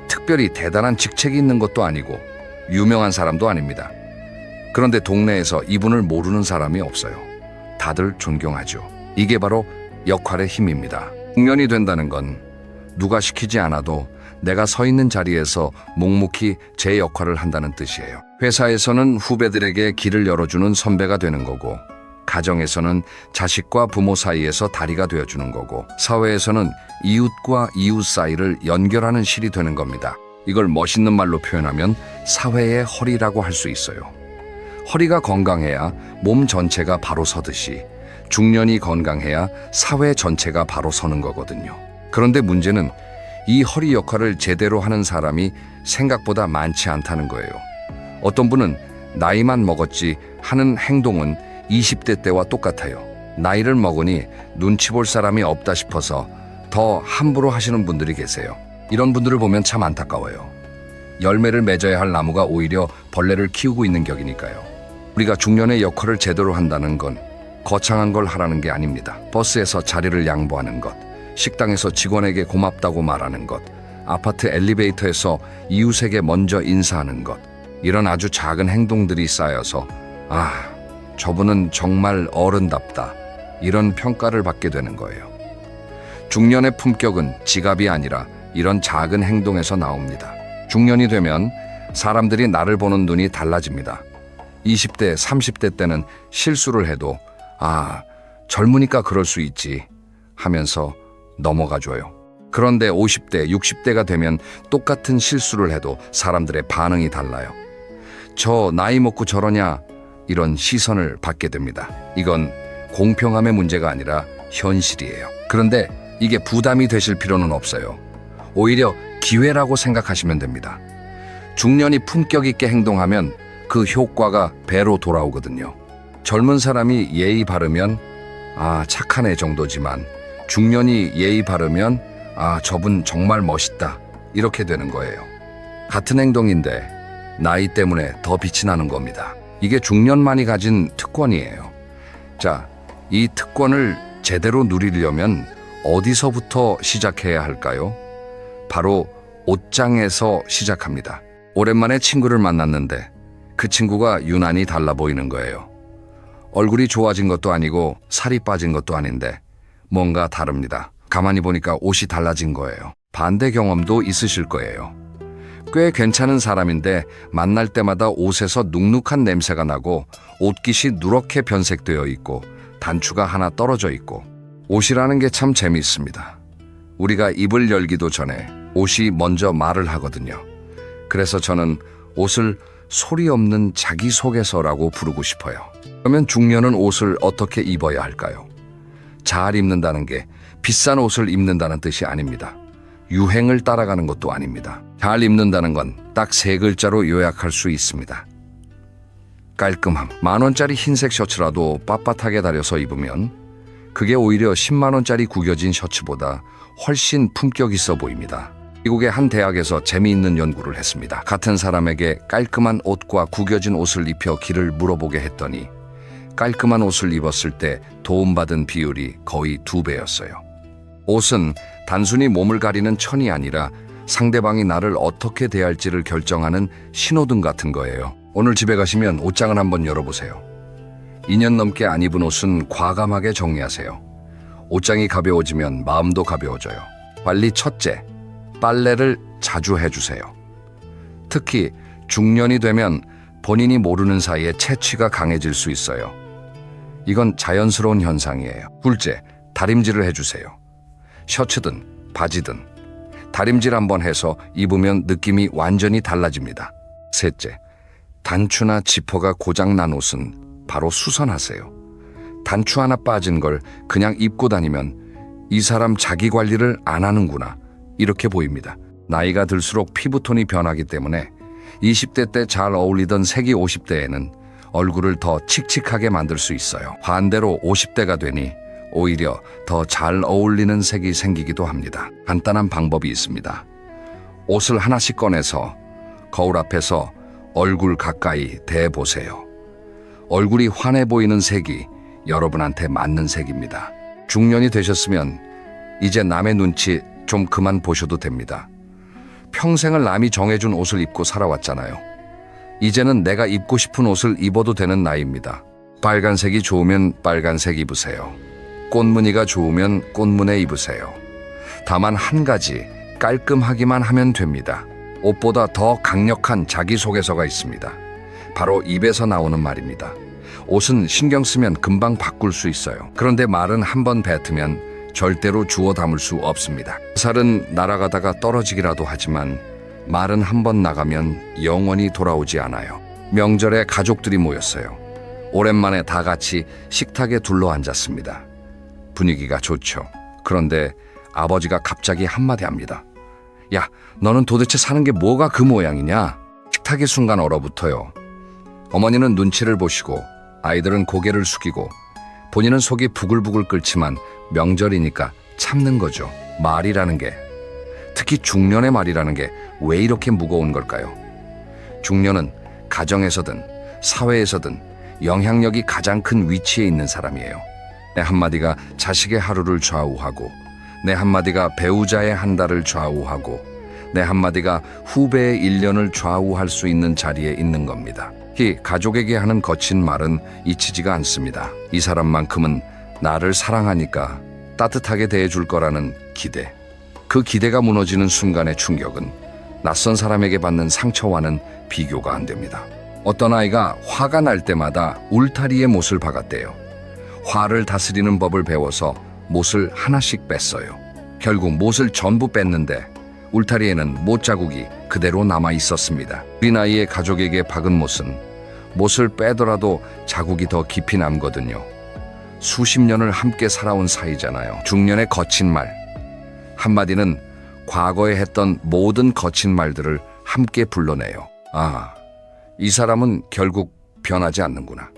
특별히 대단한 직책이 있는 것도 아니고 유명한 사람도 아닙니다. 그런데 동네에서 이분을 모르는 사람이 없어요. 다들 존경하죠. 이게 바로 역할의 힘입니다. 중년이 된다는 건 누가 시키지 않아도 내가 서 있는 자리에서 묵묵히 제 역할을 한다는 뜻이에요. 회사에서는 후배들에게 길을 열어주는 선배가 되는 거고, 가정에서는 자식과 부모 사이에서 다리가 되어주는 거고, 사회에서는 이웃과 이웃 사이를 연결하는 실이 되는 겁니다. 이걸 멋있는 말로 표현하면 사회의 허리라고 할 수 있어요. 허리가 건강해야 몸 전체가 바로 서듯이 중년이 건강해야 사회 전체가 바로 서는 거거든요. 그런데 문제는 이 허리 역할을 제대로 하는 사람이 생각보다 많지 않다는 거예요. 어떤 분은 나이만 먹었지 하는 행동은 20대 때와 똑같아요. 나이를 먹으니 눈치 볼 사람이 없다 싶어서 더 함부로 하시는 분들이 계세요. 이런 분들을 보면 참 안타까워요. 열매를 맺어야 할 나무가 오히려 벌레를 키우고 있는 격이니까요. 우리가 중년의 역할을 제대로 한다는 건 거창한 걸 하라는 게 아닙니다. 버스에서 자리를 양보하는 것, 식당에서 직원에게 고맙다고 말하는 것, 아파트 엘리베이터에서 이웃에게 먼저 인사하는 것, 이런 아주 작은 행동들이 쌓여서 저분은 정말 어른답다, 이런 평가를 받게 되는 거예요. 중년의 품격은 지갑이 아니라 이런 작은 행동에서 나옵니다. 중년이 되면 사람들이 나를 보는 눈이 달라집니다. 20대, 30대 때는 실수를 해도 젊으니까 그럴 수 있지 하면서 넘어가줘요. 그런데 50대, 60대가 되면 똑같은 실수를 해도 사람들의 반응이 달라요. 저 나이 먹고 저러냐, 이런 시선을 받게 됩니다. 이건 공평함의 문제가 아니라 현실이에요. 그런데 이게 부담이 되실 필요는 없어요. 오히려 기회라고 생각하시면 됩니다. 중년이 품격 있게 행동하면 그 효과가 배로 돌아오거든요. 젊은 사람이 예의 바르면 착한 애 정도지만, 중년이 예의 바르면 저분 정말 멋있다, 이렇게 되는 거예요. 같은 행동인데 나이 때문에 더 빛이 나는 겁니다. 이게 중년만이 가진 특권이에요. 자, 이 특권을 제대로 누리려면 어디서부터 시작해야 할까요? 바로 옷장에서 시작합니다. 오랜만에 친구를 만났는데 그 친구가 유난히 달라 보이는 거예요. 얼굴이 좋아진 것도 아니고 살이 빠진 것도 아닌데 뭔가 다릅니다. 가만히 보니까 옷이 달라진 거예요. 반대 경험도 있으실 거예요. 꽤 괜찮은 사람인데 만날 때마다 옷에서 눅눅한 냄새가 나고 옷깃이 누렇게 변색되어 있고 단추가 하나 떨어져 있고. 옷이라는 게 참 재미있습니다. 우리가 입을 열기도 전에 옷이 먼저 말을 하거든요. 그래서 저는 옷을 소리 없는 자기소개서라고 부르고 싶어요. 그러면 중년은 옷을 어떻게 입어야 할까요? 잘 입는다는 게 비싼 옷을 입는다는 뜻이 아닙니다. 유행을 따라가는 것도 아닙니다. 잘 입는다는 건 딱 세 글자로 요약할 수 있습니다. 깔끔함. 10,000원짜리 흰색 셔츠라도 빳빳하게 다려서 입으면 그게 오히려 10만 원짜리 구겨진 셔츠보다 훨씬 품격 있어 보입니다. 미국의 한 대학에서 재미있는 연구를 했습니다. 같은 사람에게 깔끔한 옷과 구겨진 옷을 입혀 길을 물어보게 했더니 깔끔한 옷을 입었을 때 도움받은 비율이 거의 2배였어요. 옷은 단순히 몸을 가리는 천이 아니라 상대방이 나를 어떻게 대할지를 결정하는 신호등 같은 거예요. 오늘 집에 가시면 옷장을 한번 열어보세요. 2년 넘게 안 입은 옷은 과감하게 정리하세요. 옷장이 가벼워지면 마음도 가벼워져요. 관리 첫째, 빨래를 자주 해주세요. 특히 중년이 되면 본인이 모르는 사이에 체취가 강해질 수 있어요. 이건 자연스러운 현상이에요. 둘째, 다림질을 해주세요. 셔츠든 바지든 다림질 한번 해서 입으면 느낌이 완전히 달라집니다. 셋째, 단추나 지퍼가 고장난 옷은 바로 수선하세요. 단추 하나 빠진 걸 그냥 입고 다니면 이 사람 자기 관리를 안 하는구나, 이렇게 보입니다. 나이가 들수록 피부톤이 변하기 때문에 20대 때 잘 어울리던 색이 50대에는 얼굴을 더 칙칙하게 만들 수 있어요. 반대로 50대가 되니 오히려 더 잘 어울리는 색이 생기기도 합니다. 간단한 방법이 있습니다. 옷을 하나씩 꺼내서 거울 앞에서 얼굴 가까이 대보세요. 얼굴이 환해 보이는 색이 여러분한테 맞는 색입니다. 중년이 되셨으면 이제 남의 눈치 좀 그만 보셔도 됩니다. 평생을 남이 정해준 옷을 입고 살아왔잖아요. 이제는 내가 입고 싶은 옷을 입어도 되는 나이입니다. 빨간색이 좋으면 빨간색 입으세요. 꽃무늬가 좋으면 꽃무늬 입으세요. 다만 한 가지, 깔끔하기만 하면 됩니다. 옷보다 더 강력한 자기소개서가 있습니다. 바로 입에서 나오는 말입니다. 옷은 신경 쓰면 금방 바꿀 수 있어요. 그런데 말은 한 번 뱉으면 절대로 주워 담을 수 없습니다. 살은 날아가다가 떨어지기라도 하지만 말은 한 번 나가면 영원히 돌아오지 않아요. 명절에 가족들이 모였어요. 오랜만에 다 같이 식탁에 둘러앉았습니다. 분위기가 좋죠. 그런데 아버지가 갑자기 한마디 합니다. 야, 너는 도대체 사는 게 뭐가 그 모양이냐? 식탁이 순간 얼어붙어요. 어머니는 눈치를 보시고 아이들은 고개를 숙이고 본인은 속이 부글부글 끓지만 명절이니까 참는 거죠. 말이라는 게, 특히 중년의 말이라는 게 왜 이렇게 무거운 걸까요? 중년은 가정에서든 사회에서든 영향력이 가장 큰 위치에 있는 사람이에요. 내 한마디가 자식의 하루를 좌우하고, 내 한마디가 배우자의 한 달을 좌우하고, 내 한마디가 후배의 1년을 좌우할 수 있는 자리에 있는 겁니다. 특히 가족에게 하는 거친 말은 잊히지가 않습니다. 이 사람만큼은 나를 사랑하니까 따뜻하게 대해줄 거라는 기대. 그 기대가 무너지는 순간의 충격은 낯선 사람에게 받는 상처와는 비교가 안 됩니다. 어떤 아이가 화가 날 때마다 울타리에 못을 박았대요. 화를 다스리는 법을 배워서 못을 하나씩 뺐어요. 결국 못을 전부 뺐는데 울타리에는 못 자국이 그대로 남아 있었습니다. 우리 나이의 가족에게 박은 못은 못을 빼더라도 자국이 더 깊이 남거든요. 수십 년을 함께 살아온 사이잖아요. 중년의 거친 말 한마디는 과거에 했던 모든 거친 말들을 함께 불러내요. 아, 이 사람은 결국 변하지 않는구나.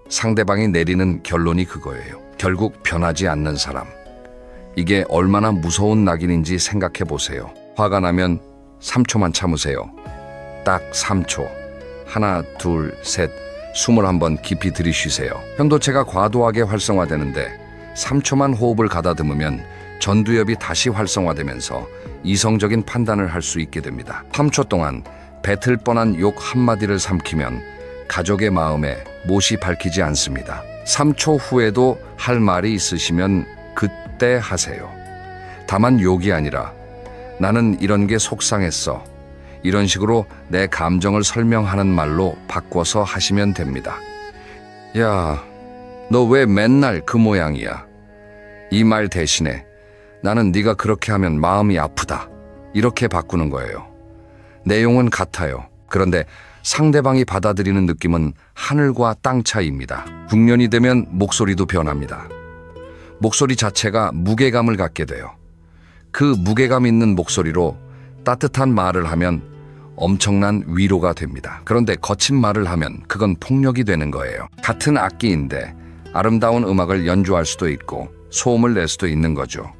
상대방이 내리는 결론이 그거예요. 결국 변하지 않는 사람. 이게 얼마나 무서운 낙인인지 생각해 보세요. 화가 나면 3초만 참으세요. 딱 3초. 하나, 둘, 셋, 숨을 한번 깊이 들이쉬세요. 편도체가 과도하게 활성화되는데 3초만 호흡을 가다듬으면 전두엽이 다시 활성화되면서 이성적인 판단을 할 수 있게 됩니다. 3초 동안 뱉을 뻔한 욕 한마디를 삼키면 가족의 마음에 못이 밝히지 않습니다. 3초 후에도 할 말이 있으시면 그때 하세요. 다만 욕이 아니라 나는 이런 게 속상했어. 이런 식으로 내 감정을 설명하는 말로 바꿔서 하시면 됩니다. 야, 너 왜 맨날 그 모양이야? 이 말 대신에 나는 네가 그렇게 하면 마음이 아프다. 이렇게 바꾸는 거예요. 내용은 같아요. 그런데 상대방이 받아들이는 느낌은 하늘과 땅 차이입니다. 중년이 되면 목소리도 변합니다. 목소리 자체가 무게감을 갖게 돼요. 그 무게감 있는 목소리로 따뜻한 말을 하면 엄청난 위로가 됩니다. 그런데 거친 말을 하면 그건 폭력이 되는 거예요. 같은 악기인데 아름다운 음악을 연주할 수도 있고 소음을 낼 수도 있는 거죠.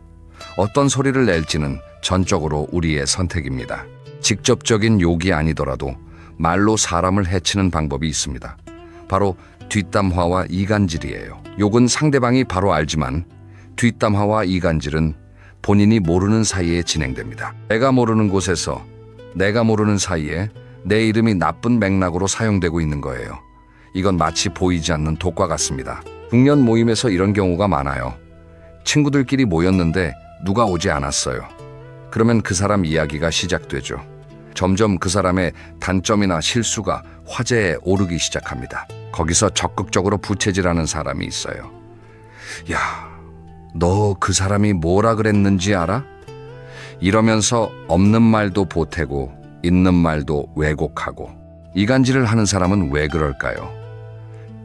어떤 소리를 낼지는 전적으로 우리의 선택입니다. 직접적인 욕이 아니더라도 말로 사람을 해치는 방법이 있습니다. 바로 뒷담화와 이간질이에요. 욕은 상대방이 바로 알지만 뒷담화와 이간질은 본인이 모르는 사이에 진행됩니다. 내가 모르는 곳에서 내가 모르는 사이에 내 이름이 나쁜 맥락으로 사용되고 있는 거예요. 이건 마치 보이지 않는 독과 같습니다. 중년 모임에서 이런 경우가 많아요. 친구들끼리 모였는데 누가 오지 않았어요. 그러면 그 사람 이야기가 시작되죠. 점점 그 사람의 단점이나 실수가 화제에 오르기 시작합니다. 거기서 적극적으로 부채질하는 사람이 있어요. 야, 너 그 사람이 뭐라 그랬는지 알아? 이러면서 없는 말도 보태고 있는 말도 왜곡하고. 이간질을 하는 사람은 왜 그럴까요?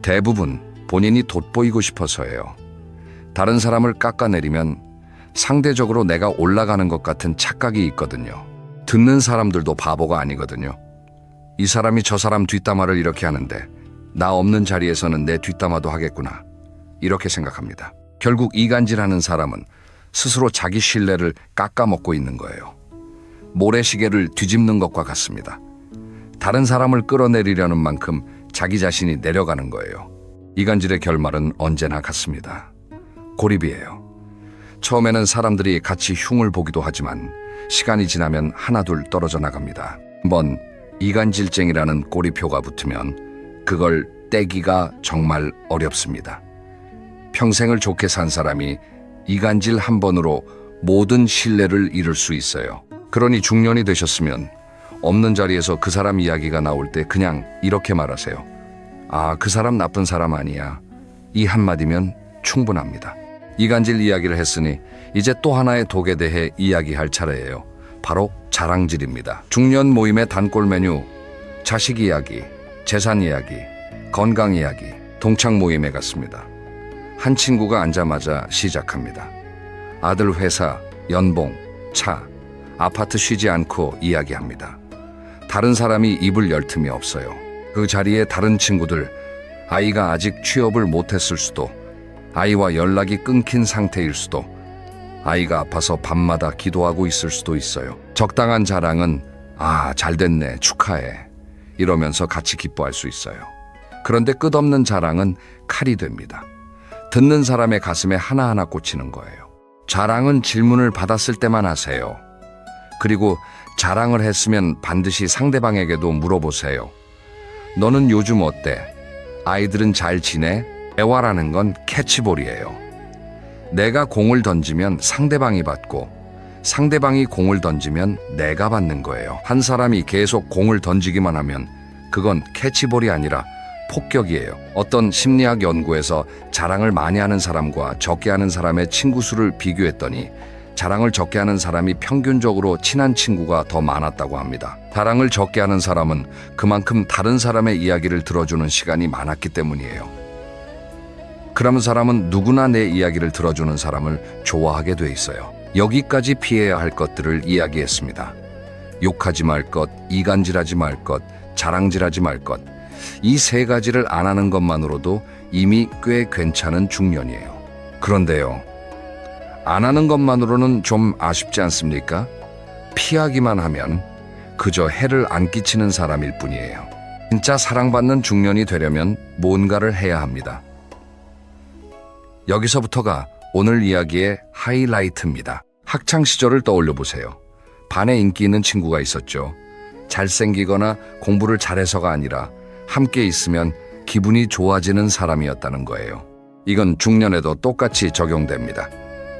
대부분 본인이 돋보이고 싶어서예요. 다른 사람을 깎아내리면 상대적으로 내가 올라가는 것 같은 착각이 있거든요. 듣는 사람들도 바보가 아니거든요. 이 사람이 저 사람 뒷담화를 이렇게 하는데 나 없는 자리에서는 내 뒷담화도 하겠구나. 이렇게 생각합니다. 결국 이간질하는 사람은 스스로 자기 신뢰를 깎아먹고 있는 거예요. 모래시계를 뒤집는 것과 같습니다. 다른 사람을 끌어내리려는 만큼 자기 자신이 내려가는 거예요. 이간질의 결말은 언제나 같습니다. 고립이에요. 처음에는 사람들이 같이 흉을 보기도 하지만 시간이 지나면 하나둘 떨어져 나갑니다. 한번 이간질쟁이라는 꼬리표가 붙으면 그걸 떼기가 정말 어렵습니다. 평생을 좋게 산 사람이 이간질 한 번으로 모든 신뢰를 잃을 수 있어요. 그러니 중년이 되셨으면 없는 자리에서 그 사람 이야기가 나올 때 그냥 이렇게 말하세요. 아, 그 사람 나쁜 사람 아니야. 이 한마디면 충분합니다. 이간질 이야기를 했으니 이제 또 하나의 독에 대해 이야기할 차례예요. 바로 자랑질입니다. 중년 모임의 단골 메뉴, 자식 이야기, 재산 이야기, 건강 이야기, 동창 모임에 갔습니다. 한 친구가 앉자마자 시작합니다. 아들 회사, 연봉, 차, 아파트 쉬지 않고 이야기합니다. 다른 사람이 입을 열 틈이 없어요. 그 자리에 다른 친구들, 아이가 아직 취업을 못했을 수도, 아이와 연락이 끊긴 상태일 수도, 아이가 아파서 밤마다 기도하고 있을 수도 있어요. 적당한 자랑은 아, 잘됐네, 축하해 이러면서 같이 기뻐할 수 있어요. 그런데 끝없는 자랑은 칼이 됩니다. 듣는 사람의 가슴에 하나하나 꽂히는 거예요. 자랑은 질문을 받았을 때만 하세요. 그리고 자랑을 했으면 반드시 상대방에게도 물어보세요. 너는 요즘 어때? 아이들은 잘 지내? 대화라는 건 캐치볼이에요. 내가 공을 던지면 상대방이 받고 상대방이 공을 던지면 내가 받는 거예요. 한 사람이 계속 공을 던지기만 하면 그건 캐치볼이 아니라 폭격이에요. 어떤 심리학 연구에서 자랑을 많이 하는 사람과 적게 하는 사람의 친구 수를 비교했더니 자랑을 적게 하는 사람이 평균적으로 친한 친구가 더 많았다고 합니다. 자랑을 적게 하는 사람은 그만큼 다른 사람의 이야기를 들어주는 시간이 많았기 때문이에요. 그런 사람은 누구나 내 이야기를 들어주는 사람을 좋아하게 돼 있어요. 여기까지 피해야 할 것들을 이야기했습니다. 욕하지 말 것, 이간질하지 말 것, 자랑질하지 말 것. 이 세 가지를 안 하는 것만으로도 이미 꽤 괜찮은 중년이에요. 그런데요, 안 하는 것만으로는 좀 아쉽지 않습니까? 피하기만 하면 그저 해를 안 끼치는 사람일 뿐이에요. 진짜 사랑받는 중년이 되려면 뭔가를 해야 합니다. 여기서부터가 오늘 이야기의 하이라이트입니다. 학창 시절을 떠올려 보세요. 반에 인기 있는 친구가 있었죠. 잘생기거나 공부를 잘해서가 아니라 함께 있으면 기분이 좋아지는 사람이었다는 거예요. 이건 중년에도 똑같이 적용됩니다.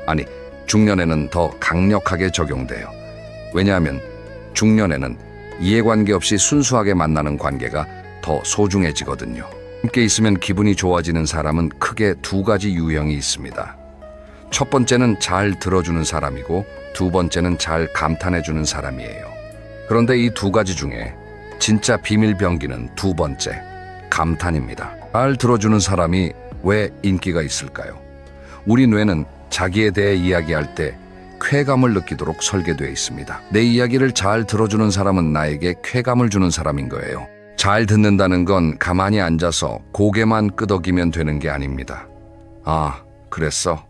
아니, 중년에는 더 강력하게 적용돼요. 왜냐하면 중년에는 이해관계 없이 순수하게 만나는 관계가 더 소중해지거든요. 함께 있으면 기분이 좋아지는 사람은 크게 두 가지 유형이 있습니다. 첫 번째는 잘 들어주는 사람이고 두 번째는 잘 감탄해주는 사람이에요. 그런데 이 두 가지 중에 진짜 비밀병기는 두 번째, 감탄입니다. 잘 들어주는 사람이 왜 인기가 있을까요? 우리 뇌는 자기에 대해 이야기할 때 쾌감을 느끼도록 설계되어 있습니다. 내 이야기를 잘 들어주는 사람은 나에게 쾌감을 주는 사람인 거예요. 잘 듣는다는 건 가만히 앉아서 고개만 끄덕이면 되는 게 아닙니다. 아, 그랬어?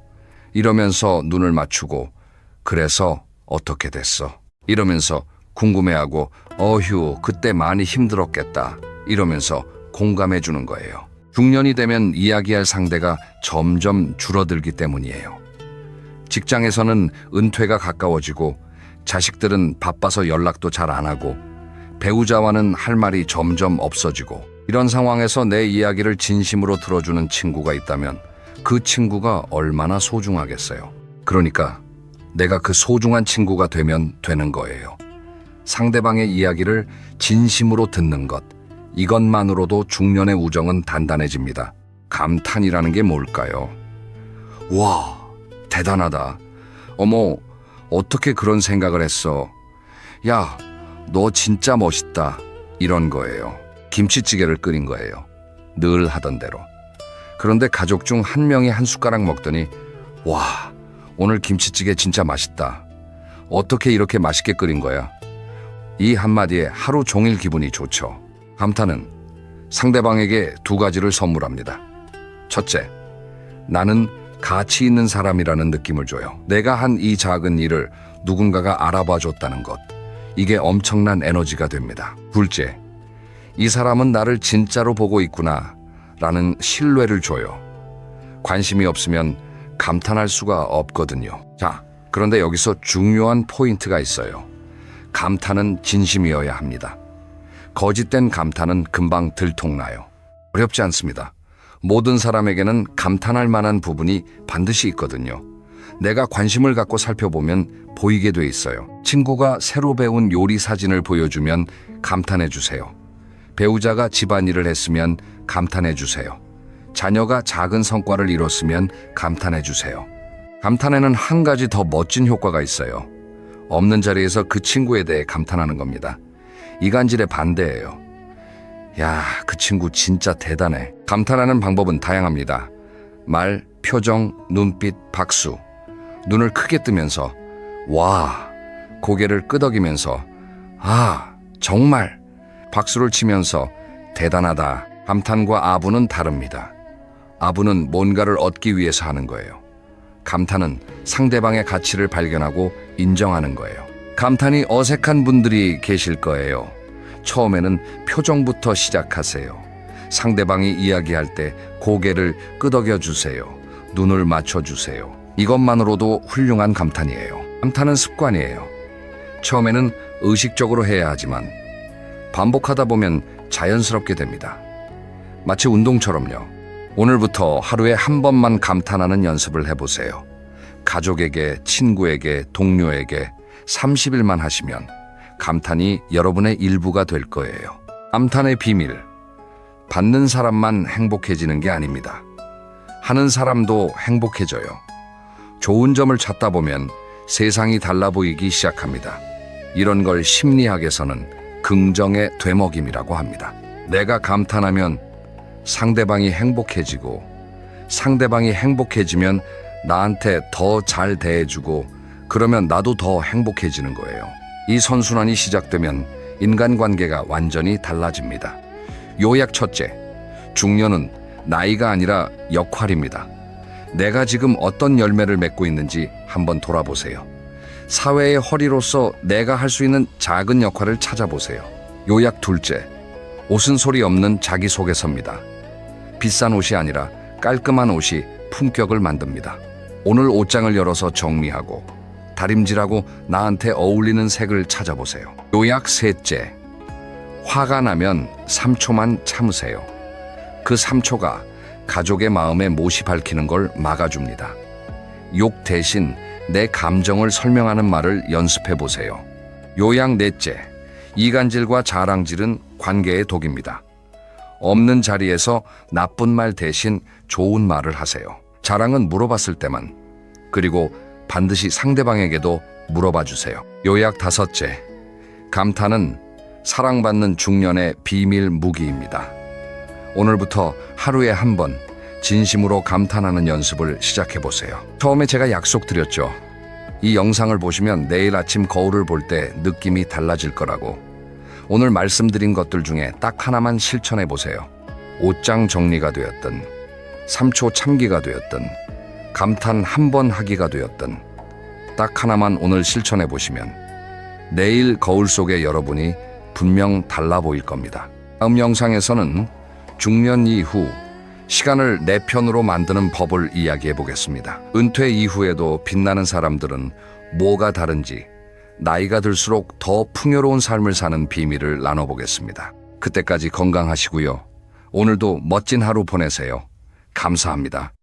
이러면서 눈을 맞추고 그래서 어떻게 됐어? 이러면서 궁금해하고 어휴, 그때 많이 힘들었겠다 이러면서 공감해 주는 거예요. 중년이 되면 이야기할 상대가 점점 줄어들기 때문이에요. 직장에서는 은퇴가 가까워지고 자식들은 바빠서 연락도 잘 안 하고 배우자와는 할 말이 점점 없어지고 이런 상황에서 내 이야기를 진심으로 들어주는 친구가 있다면 그 친구가 얼마나 소중하겠어요. 그러니까 내가 그 소중한 친구가 되면 되는 거예요. 상대방의 이야기를 진심으로 듣는 것, 이것만으로도 중년의 우정은 단단해집니다. 감탄이라는 게 뭘까요? 와, 대단하다. 어머, 어떻게 그런 생각을 했어? 야, 너 진짜 멋있다. 이런 거예요. 김치찌개를 끓인 거예요. 늘 하던 대로. 그런데 가족 중 한 명이 한 숟가락 먹더니 와, 오늘 김치찌개 진짜 맛있다. 어떻게 이렇게 맛있게 끓인 거야? 이 한마디에 하루 종일 기분이 좋죠. 감탄은 상대방에게 두 가지를 선물합니다. 첫째, 나는 가치 있는 사람이라는 느낌을 줘요. 내가 한 이 작은 일을 누군가가 알아봐 줬다는 것. 이게 엄청난 에너지가 됩니다. 둘째, 이 사람은 나를 진짜로 보고 있구나 라는 신뢰를 줘요. 관심이 없으면 감탄할 수가 없거든요. 자, 그런데 여기서 중요한 포인트가 있어요. 감탄은 진심이어야 합니다. 거짓된 감탄은 금방 들통나요. 어렵지 않습니다. 모든 사람에게는 감탄할 만한 부분이 반드시 있거든요. 내가 관심을 갖고 살펴보면 보이게 돼 있어요. 친구가 새로 배운 요리 사진을 보여주면 감탄해 주세요. 배우자가 집안일을 했으면 감탄해 주세요. 자녀가 작은 성과를 이뤘으면 감탄해 주세요. 감탄에는 한 가지 더 멋진 효과가 있어요. 없는 자리에서 그 친구에 대해 감탄하는 겁니다. 이간질의 반대예요. 야, 그 친구 진짜 대단해. 감탄하는 방법은 다양합니다. 말, 표정, 눈빛, 박수. 눈을 크게 뜨면서 와, 고개를 끄덕이면서 아, 정말. 박수를 치면서 대단하다. 감탄과 아부는 다릅니다. 아부는 뭔가를 얻기 위해서 하는 거예요. 감탄은 상대방의 가치를 발견하고 인정하는 거예요. 감탄이 어색한 분들이 계실 거예요. 처음에는 표정부터 시작하세요. 상대방이 이야기할 때 고개를 끄덕여 주세요. 눈을 맞춰 주세요. 이것만으로도 훌륭한 감탄이에요. 감탄은 습관이에요. 처음에는 의식적으로 해야 하지만 반복하다 보면 자연스럽게 됩니다. 마치 운동처럼요. 오늘부터 하루에 한 번만 감탄하는 연습을 해보세요. 가족에게, 친구에게, 동료에게 30일만 하시면 감탄이 여러분의 일부가 될 거예요. 감탄의 비밀. 받는 사람만 행복해지는 게 아닙니다. 하는 사람도 행복해져요. 좋은 점을 찾다 보면 세상이 달라 보이기 시작합니다. 이런 걸 심리학에서는 긍정의 되먹임이라고 합니다. 내가 감탄하면 상대방이 행복해지고, 상대방이 행복해지면 나한테 더 잘 대해주고, 그러면 나도 더 행복해지는 거예요. 이 선순환이 시작되면 인간관계가 완전히 달라집니다. 요약 첫째, 중년은 나이가 아니라 역할입니다. 내가 지금 어떤 열매를 맺고 있는지 한번 돌아보세요. 사회의 허리로서 내가 할 수 있는 작은 역할을 찾아보세요. 요약 둘째, 옷은 소리 없는 자기소개서입니다. 비싼 옷이 아니라 깔끔한 옷이 품격을 만듭니다. 오늘 옷장을 열어서 정리하고 다림질하고 나한테 어울리는 색을 찾아보세요. 요약 셋째, 화가 나면 3초만 참으세요. 그 3초가 가족의 마음에 못이 밝히는 걸 막아줍니다. 욕 대신 내 감정을 설명하는 말을 연습해 보세요. 요약 넷째, 이간질과 자랑질은 관계의 독입니다. 없는 자리에서 나쁜 말 대신 좋은 말을 하세요. 자랑은 물어봤을 때만, 그리고 반드시 상대방에게도 물어봐 주세요. 요약 다섯째, 감탄은 사랑받는 중년의 비밀 무기입니다. 오늘부터 하루에 한 번 진심으로 감탄하는 연습을 시작해 보세요. 처음에 제가 약속드렸죠. 이 영상을 보시면 내일 아침 거울을 볼 때 느낌이 달라질 거라고. 오늘 말씀드린 것들 중에 딱 하나만 실천해 보세요. 옷장 정리가 되었든, 3초 참기가 되었든, 감탄 한 번 하기가 되었든, 딱 하나만 오늘 실천해 보시면 내일 거울 속의 여러분이 분명 달라 보일 겁니다. 다음 영상에서는 중년 이후 시간을 내 편으로 만드는 법을 이야기해 보겠습니다. 은퇴 이후에도 빛나는 사람들은 뭐가 다른지, 나이가 들수록 더 풍요로운 삶을 사는 비밀을 나눠보겠습니다. 그때까지 건강하시고요. 오늘도 멋진 하루 보내세요. 감사합니다.